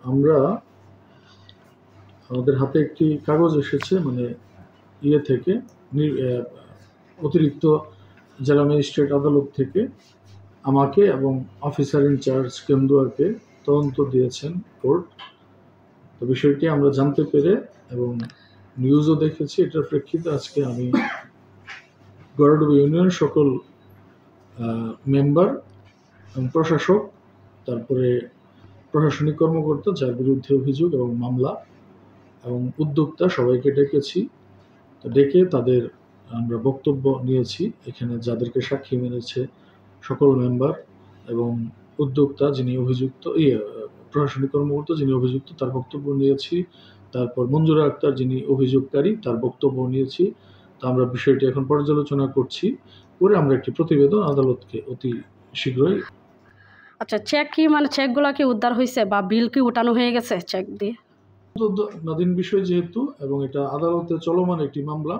আমরা আমাদের হাতে একটি কাগজ এসেছে মানে থেকে অতিরিক্ত জেলা ম্যাজিস্ট্রেট আদালত থেকে আমাকে এবং অফিসার ইনচার্জ কেন্দুয়ারকে তদন্ত দিয়েছেন কোর্ট। তো বিষয়টি আমরা জানতে পেরে এবং নিউজও দেখেছি, এটার প্রেক্ষিতে আজকে আমি গড়াডুবি ইউনিয়নের সকল মেম্বার এবং প্রশাসক, তারপরে প্রশাসনিক কর্মকর্তা যার বিরুদ্ধে অভিযোগ এবং মামলা এবং উদ্যোক্তা সবাইকে ডেকেছি। তো ডেকে তাদের আমরা বক্তব্য নিয়েছি। এখানে যাদেরকে সাক্ষী মেনেছে সকল মেম্বার এবং উদ্যোক্তা যিনি অভিযুক্ত, প্রশাসনিক কর্মকর্তা যিনি অভিযুক্ত তার বক্তব্য নিয়েছি। তারপর মঞ্জুরা আক্তার যিনি অভিযোগকারী তার বক্তব্য নিয়েছি। তো আমরা বিষয়টি এখন পর্যালোচনা করছি, করে আমরা একটি প্রতিবেদন আদালতকে অতি শীঘ্রই। আচ্ছা, চেক কি মানে চেকগুলা কি উদ্ধার হয়েছে বা বিল কি উঠানো হয়ে গেছে চেক দিয়ে? নদীন বিষয় যেহেতু এবং এটা আদালতে চলমান একটি মামলা,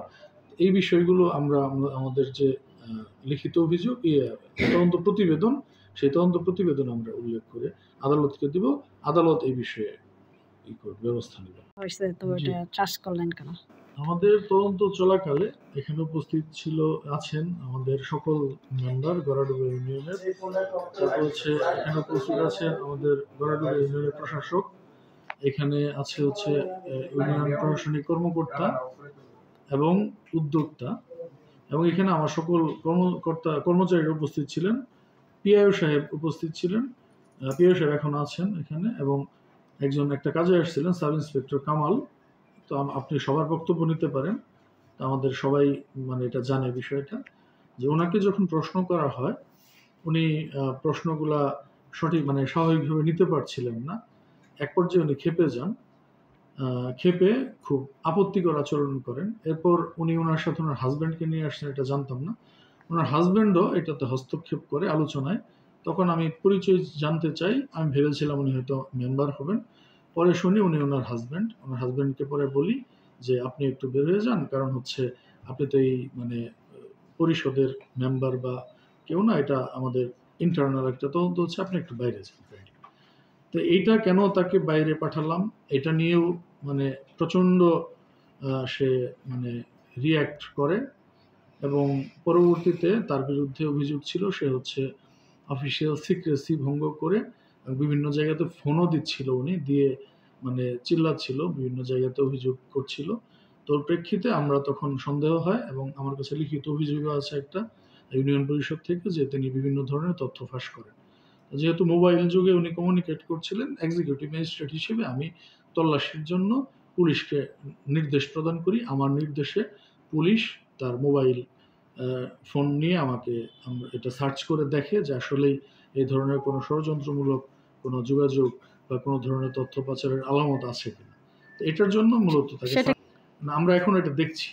এই বিষয়গুলো আমরা আমাদের যে লিখিত অভিযোগ তদন্ত প্রতিবেদন, সেই তদন্ত প্রতিবেদন আমরা উল্লেখ করে আদালতকে দিব। আদালত এই বিষয়ে ব্যবস্থা নেবে। তো এটা চার্জ করলেন কেন? আমাদের তদন্ত চলাকালে এখানে উপস্থিত আছেন আমাদের সকল মেম্বার গড়াডুবি ইউনিয়নের। তারপর এখানে উপস্থিত আছেন আমাদের গড়াডুবি ইউনিয়নের প্রশাসক, এখানে আছে ইউনিয়ন প্রশাসনিক কর্মকর্তা এবং উদ্যোক্তা, এবং এখানে আমার সকল কর্মচারীরা উপস্থিত ছিলেন। পিআইও সাহেব উপস্থিত ছিলেন, পিআইও সাহেব এখন আছেন এখানে, এবং একটা কাজে আসছিলেন সাব ইন্সপেক্টর কামাল। তো আপনি সবার বক্তব্য নিতে পারেন। তো আমাদের সবাই মানে এটা জানে বিষয়টা, যে ওনাকে যখন প্রশ্ন করা হয় উনি প্রশ্নগুলা সঠিক মানে স্বাভাবিকভাবে নিতে পারছিলেন না। এক পর্যায়ে উনি ক্ষেপে যান, ক্ষেপে খুব আপত্তিকর আচরণ করেন। এরপর উনি ওনার সাথে ওনার হাজব্যান্ডকে নিয়ে আসছেন, এটা জানতাম না। ওনার হাজব্যান্ডও এটাতে হস্তক্ষেপ করে আলোচনায়। তখন আমি পরিচয় জানতে চাই, আমি ভেবেছিলাম উনি হয়তো মেম্বার হবেন। পরে শুনি উনি ওনার হাজব্যান্ডকে পরে বলি যে আপনি একটু বের হয়ে যান, কারণ আপনি তো এই মানে পরিষদের মেম্বার বা কেউ না, এটা আমাদের ইন্টারনাল একটা তদন্ত হচ্ছে, আপনি একটু বাইরে যান। তো এইটা কেন তাকে বাইরে পাঠালাম এটা নিয়েও মানে প্রচণ্ড সে মানে রিয়্যাক্ট করে, এবং পরবর্তীতে তার বিরুদ্ধে অভিযোগ ছিল সে অফিসিয়াল সিক্রেসি ভঙ্গ করে বিভিন্ন জায়গাতে ফোনও দিচ্ছিল, উনি দিয়ে মানে চিল্লাচ্ছিল, বিভিন্ন জায়গাতে অভিযোগ করছিল। তোর প্রেক্ষিতে আমরা তখন সন্দেহ হয়, এবং আমার কাছে লিখিত অভিযোগও আছে একটা ইউনিয়ন পরিষদ থেকে, যে তিনি বিভিন্ন ধরনের তথ্য ফাঁস করেন। যেহেতু মোবাইল যুগে উনি কমিউনিকেট করছিলেন, এক্সিকিউটিভ ম্যাজিস্ট্রেট হিসেবে আমি তল্লাশির জন্য পুলিশকে নির্দেশ প্রদান করি। আমার নির্দেশে পুলিশ তার মোবাইল ফোন নিয়ে আমাকে এটা সার্চ করে দেখে যে আসলেই এই ধরনের কোনো ষড়যন্ত্রমূলক কোনো যোগাযোগ বা কোনো ধরনের তথ্য পাচারের আলামত আছে কিনা। তো এটার জন্য মূলত তাকে আমরা এখন এটা দেখছি।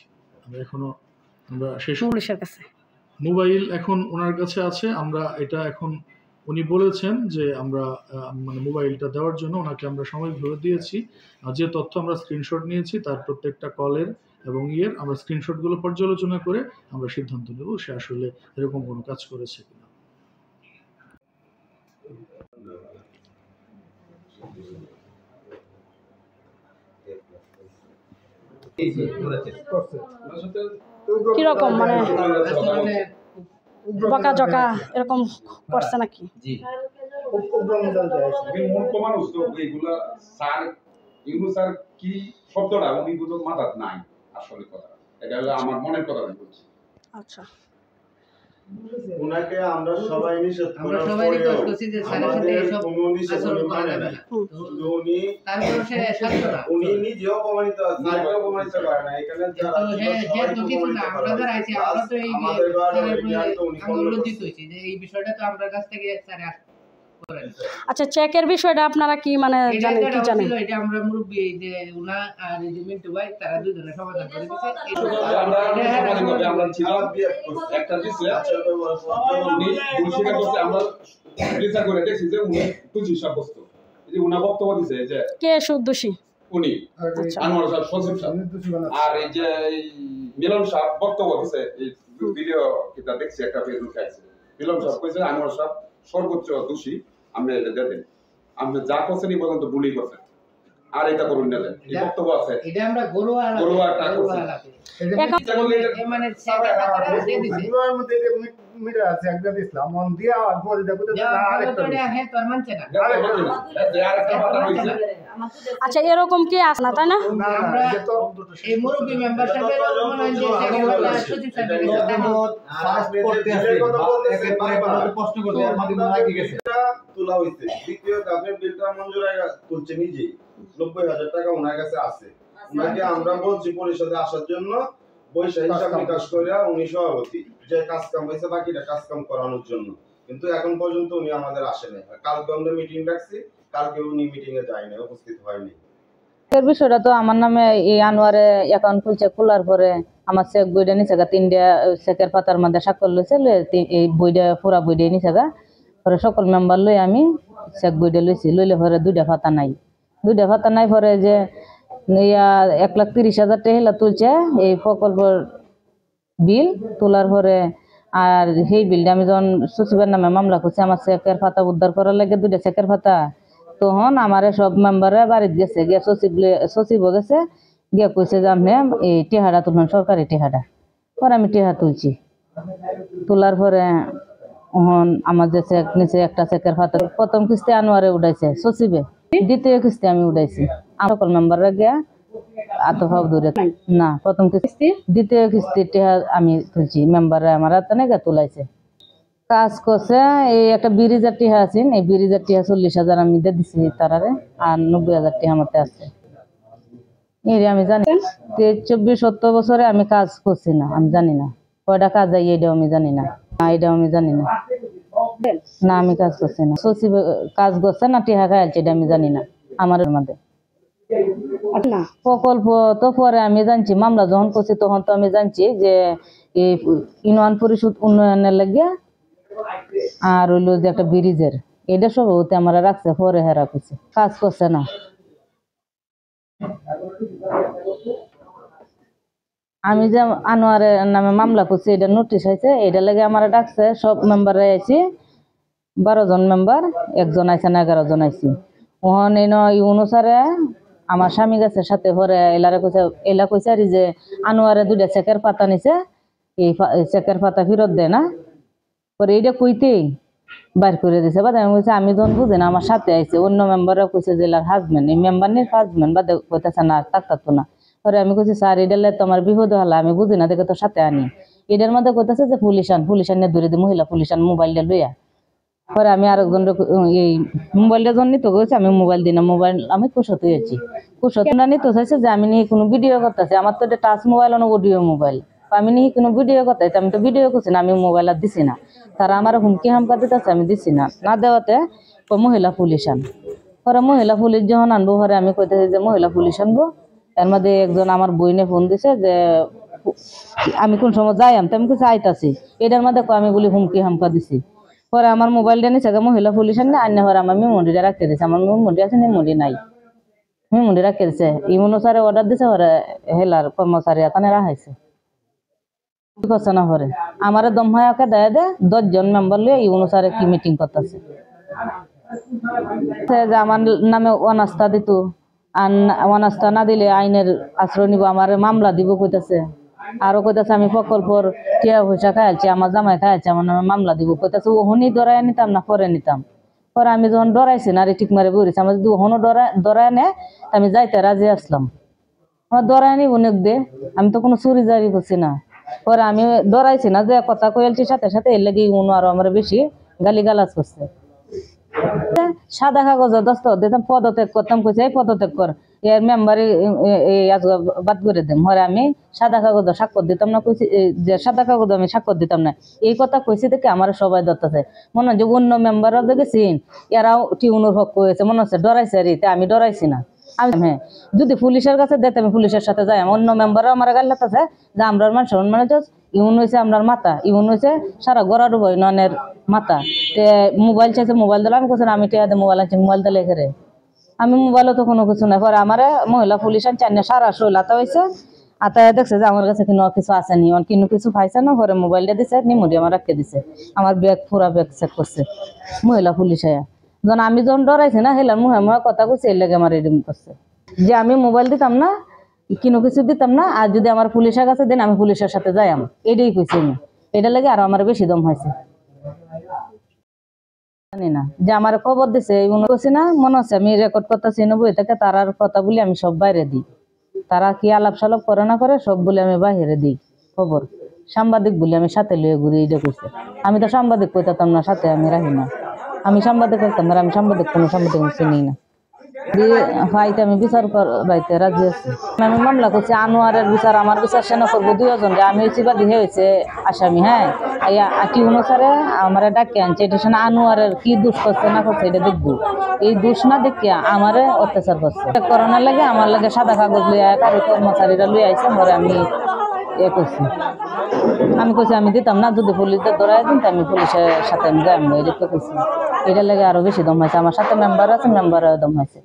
আমরা শেষ পুলিশের কাছে মোবাইল এখন ওনার কাছে আছে। আমরা এটা এখন উনি বলেছেন যে আমরা মানে মোবাইলটা দেওয়ার জন্য ওনাকে আমরা সাময়িকভাবে দিয়েছি। যে তথ্য আমরা স্ক্রিনশট নিয়েছি তার প্রত্যেকটা কলের এবং আমরা স্ক্রিনশটগুলো পর্যালোচনা করে আমরা সিদ্ধান্ত নেব সে আসলে এরকম কোনো কাজ করেছে কিনা। কিরকম মানে বকাঝকা এরকম করছে নাকি? স্যার কি শব্দটা উনি বুঝো মাথার নাই, আসলে কথা এটা হলো আমার মনের কথা বলছি। আচ্ছা, উনাকে আমরা সবাই নিষেধ আমরা সবাই রিকোয়েস্ট করছি যে স্যারের সাথে এসব আচরণ করা যাবে না। উনি তারপর সে শান্তরা উনি নিজেও প্রমাণিত আছে, স্যারকেও প্রমাণিত করে না। এখানে যারা হ্যাঁ তো কিছু না, আমরা যারা আইছি আমরা তো এই আমরা লজ্জিত হইছি যে এই বিষয়টা তো আমরা কাছ থেকে স্যার করেন। আচ্ছা, চেকের বিষয়টা আপনারা কি মানে জানেন কি জানেন? এটা আমরা মুরব্বি এই যে উনা আর এই যে মিন্টু ভাই তারা দুজনে সমাধান করে দিয়েছে। আমরা ছিলাম একটা দিছে উনি স্বীকার করতে আমরা বিচার করে দেখছি যে উনি দোষী সাব্যস্ত। এই যে উনা বক্তব্য দিছে যে কে দোষী, উনি আনোয়ার সাহেব, সজীব সাহেব, আর এই যে মিলন সাহেব বক্তব্য দিছে। এই ভিডিও কিটা দেখছি একটা ফেসবুকে আছে, মিলন সাহেব কইছে আনোয়ার সাহেব সর্বোচ্চ দোষী, আমরা এটা দেন। আপনি যা করছেন এই পর্যন্ত ভুলই করছেন, আর এটা করুন না, এই বক্তব্য আছে। এটা আমরা গরুয়া টাকা করছি। ইচ্ছা করলে এটা- মানে সেটা কথা দিয়ে দিছে বিবাহের মধ্যে যে মিটার আছে একদম ইসলাম মন দিয়া আর পরে দেখো তো আরেকটা হে তোর মানছে না আর একটা কথা হইছে, আচ্ছা এরকম কি আছে না তাই না? না আমরা এটা তো এই মুরব্বী মেম্বার সাহেবের মনে হয় যে সেক্রেটারি সচিব সাহেবের কাছে ফার্স্ট করতে আছে একের পরে প্রশ্ন করতে আর মাঝে মাঝে গেছে তোলা হইছে। দ্বিতীয় আপনি বিলটা মঞ্জুর তুলছে নিজেই 90,000 টাকা ওনার কাছে আছে। ওনাকে আমরা বলছি পরিষদে আসার জন্য, পয়সা হিসাব নিকাশ করে উনি সভাপতি, যে কাজ কাম হয়েছে বাকিটা কাজ কাম করানোর জন্য, কিন্তু এখন পর্যন্ত উনি আমাদের আসে নাই। কালকে আমরা মিটিং রাখছি, কালকে উনি মিটিং এ যায় নাই, উপস্থিত হয়নি। এর বিষয়টা তো আমার নামে এই আনোয়ারে অ্যাকাউন্ট খুলছে, খোলার পরে আমার চেক বইটা নিচে গা 3টা চেকের পাতার মধ্যে স্বাক্ষর লইছে, এই বইটা পুরা বইটা নিচে গা পরে সকল মেম্বার লই আমি চেক বইটা লইছি, লইলে পরে 2টা পাতা নাই, 2টা পাতা নাই পরে যে 1,30,000 টাকা তুলছে এই প্রকল্পের বিল তোলার পরে। আর সেই বিলটা আমি যখন সচিবের নামে মামলা করছি আমার চেকের পাতা উদ্ধার করার লাগে 2টা চেকের পাতা, তখন আমার সব মেম্বারে বাড়িতে গেছে, গিয়ে সচিবও গেছে, গিয়ে কইছে যে আপনি এই টেহাটা তুলবেন, সরকারি টেহাটা। পরে আমি টেহা তুলছি, তোলার পরে আমার যে চেক নিচে একটা চেকের পাতা, প্রথম কিস্তি আনোয়ারে উঠাইছে সচিবে, দ্বিতীয় কিস্তি আমি উঠাইছি সকল মেম্বাররা গিয়া আতফাও দূরে না, প্রথম কিস্তি দ্বিতীয় কিস্তি টেহা আমি তুলছি, মেম্বাররা আমার হাতে নাকি তুলাইছে। কাজ করছে এই একটা ব্রিজের টিহা আছে, এই ব্রিজের টিহা 40,000 আমি দিয়ে দিছি তারারে, আর 90,000 টিহা মতে আছে। এই আমি জানি 24-27 বছরে আমি কাজ করছি না, আমি জানি না কয়টা কাজ যাই, এটাও আমি জানি না, এটাও আমি জানি না, না আমি কাজ করছি না। সচিব কাজ করছে না টিহা খাইছে এটা আমি জানি না। আমার মধ্যে প্রকল্প তো পরে আমি জানছি, মামলা যখন করছি তখন তো আমি জানছি যে এই ইউনিয়ন পরিষদ উন্নয়নের লাগে আর হইলো যে একটা ব্রিজের, এটা সব হতে আমরা রাখছে, পরে হেরা করছে, কাজ করছে না। আমি যে আনোয়ারের নামে মামলা করছি এটা নোটিশ হয়েছে, এটা লাগে আমার ডাকছে, সব মেম্বাররা আইছি, 12 জন মেম্বার, একজন আইছে না 11 জন আইছি। ওখানে অনুসারে আমার স্বামী গেছে সাথে, পরে এলা কইছে আর যে আনোয়ারে 2টা চেকের পাতা নিছে, এই চেকের পাতা ফেরত দেয় না, পরে এইটা কইতেই বাইর করে দিছে। বাদে আমি কইছি আমি যখন বুঝি না, আমার সাথে আইছে অন্য মেম্বাররা কইছে যে এলার হাজবেন্ড, এই মেম্বার নিয়ে হাজবেন্ড বাদে কইতেছে না থাকতো না। পরে আমি কইছি স্যার এটালে তো আমার বিপদ হলো, আমি বুঝি না দেখে তো সাথে আনি, এটার মধ্যে কইতেছে যে পুলিশ নিয়ে ধরে দিই, মহিলা পুলিশ মোবাইলটা লইয়া। পরে আমি আরেকজন এই মোবাইলটা যখন নিতে গেছি, আমি মোবাইল দিই না, মোবাইল আমি কুশত হয়েছি, কুশতটা নিতে চাইছে যে আমি নিয়ে কোনো ভিডিও করতেছি, আমার তো এটা টাচ মোবাইল না অডিও মোবাইল, আমি নিয়ে কোনো ভিডিও করতে, আমি তো ভিডিও করছি না, আমি মোবাইল আর দিছি না। তারা আমার হুমকি হামকা দিতেছে, আমি দিছি না, না দেওয়াতে মহিলা পুলিশ পরে মহিলা পুলিশ যখন আনবো, পরে আমি কইতেছি যে মহিলা পুলিশ আনবো। এর মধ্যে একজন আমার বইনে ফোন দিছে যে আমি কোন সময় যাই, আমি কিছু আইতাছি, এটার মধ্যে আমি বলি হুমকি হামকা দিছি। পরে আমার মোবাইলটা নিচে মহিলা পুলিশ আনে, পরে আমার মেমোরিটা রাখতে দিছে, আমার মেমোরি আছে মেমোরি নাই, মেমোরি রাখতে দিছে। ইমনুসারে অর্ডার দিছে, পরে হেলার কর্মচারী এখানে রাখাইছে করছে না। পরে আমার দমহায়াকে দেয় 10 জন মেম্বার লিয়ে ইউনুসারে কি মিটিং করতেছে যে আমার নামে অনাস্থা দিত, আর অনাস্থা না দিলে আইনের আশ্রয় নিব, আমার মামলা দিব কইতাছে। আরো কইতাছে আমি প্রকল্পর টিয়া পয়সা খাইছি, আমার জামাই খাইছে, আমার নামে মামলা দিব কইতাছে। ওহনি ডরাই নিতাম না পরে নিতাম। পরে আমি যখন ডরাইছি না ঠিক মারে বলেছি, আমার যদি ওহনো ডরাই নে আমি যাইতে রাজি আসলাম। আমার ডরাই নি অনেক দে, আমি তো কোনো চুরি জারি করছি না। পরে আমি ডরাইছি না যে কথা কইলছি, সাথে সাথে এর লাগি উনো আরো আমার বেশি গালি গালাজ করছে। সাদা কাগজ দস্তখত দিতাম, পদত্যাগ করতাম, কইছে এই পদত্যাগ কর, এর মেম্বারে বাদ করে দিম। হরে আমি সাদা কাগজ স্বাক্ষর দিতাম না, কইছি যে সাদা কাগজ আমি স্বাক্ষর দিতাম না, এই কথা কইছি দেখে আমার সবাই ধরতেছে। মনে হয় যে অন্য মেম্বাররা দেখেছিন এরাও টিউনোর হক করেছে, মনে হচ্ছে ডরাইছে আর আমি ডরাইছি না। আমি হ্যাঁ যদি পুলিশের কাছে দিতে আমি পুলিশের সাথে যাই, অন্য মেম্বাররা আমার গাল লাগতেছে যে আমরা মানুষ মানে ইউন হয়েছে আপনার মাথা, ইউন হয়েছে সারা গড়াডুব ইউনিয়নের মাথা। মোবাইল চাইছে, মোবাইল দিলাম, আমি কোথায় আমি টেয়াতে মোবাইল আনছি, মোবাইল দিলে ঘরে আমি মোবাইলও তো কোনো কিছু নাই। পরে আমার মহিলা পুলিশ আনছে, সারা শৈল আতা হয়েছে, আতায় দেখছে যে আমার কাছে কোনো কিছু আসেনি, কিন্তু কিছু পাইছে না। পরে মোবাইলটা দিছে, নিমুড়ি আমার রাখতে দিছে, আমার ব্যাগ পুরা ব্যাগ চেক করছে মহিলা পুলিশ আয়া। যখন আমি যখন ডরাইছি না হেলার মুহে মুহে কথা কইছে এর লাগে আমার এরকম করছে যে আমি মোবাইল দিতাম না কোনো কিছু দিতাম না আর যদি আমার পুলিশের কাছে দেন আমি পুলিশের সাথে যাইম এটাই কইছি আমি এটা লাগে আর আমার বেশি দম হয়েছে জানি না যে আমার খবর দিছে এই মনে করছি না মনে হচ্ছে আমি রেকর্ড করতেছি না বই থেকে তারার কথা বলি আমি সব বাইরে দিই তারা কি আলাপ সালাপ করে না করে সব বলে আমি বাইরে দিই খবর সাংবাদিক বলি আমি সাথে লইয়ে ঘুরি এইটা কইছে আমি তো সাংবাদিক কইতাম না সাথে আমি রাখি না আমি সাংবাদিক করতাম না আমি সাংবাদিক কোনো সাংবাদিক চিনি না ভাইতে আমি বিচার করাইতে রাজি আছি আমি মামলা করছি আনোয়ারের বিচার আমার বিচার সেনা করবো 2 জনকে আমি হয়েছি বাদী হয়েছে আসামি হ্যাঁ আটি অনুসারে আমার ডাকে আনছে এটা সেনা আনোয়ারের কি দোষ করছে না করছে এটা দেখবো এই দোষ না দেখিয়া আমারে অত্যাচার করছে করোনার লাগে আমার লাগে সাদা কাগজ লইয়া কারো কর্মচারীরা লই আইছে পরে আমি করছি আমি কইছি আমি দিতাম না যদি পুলিশদের ধরাই দিন আমি পুলিশের সাথে আমি যাই এটা কইছি এটার লাগে আরো বেশি দম হয়েছে আমার সাথে মেম্বার আছে মেম্বারও দম হয়েছে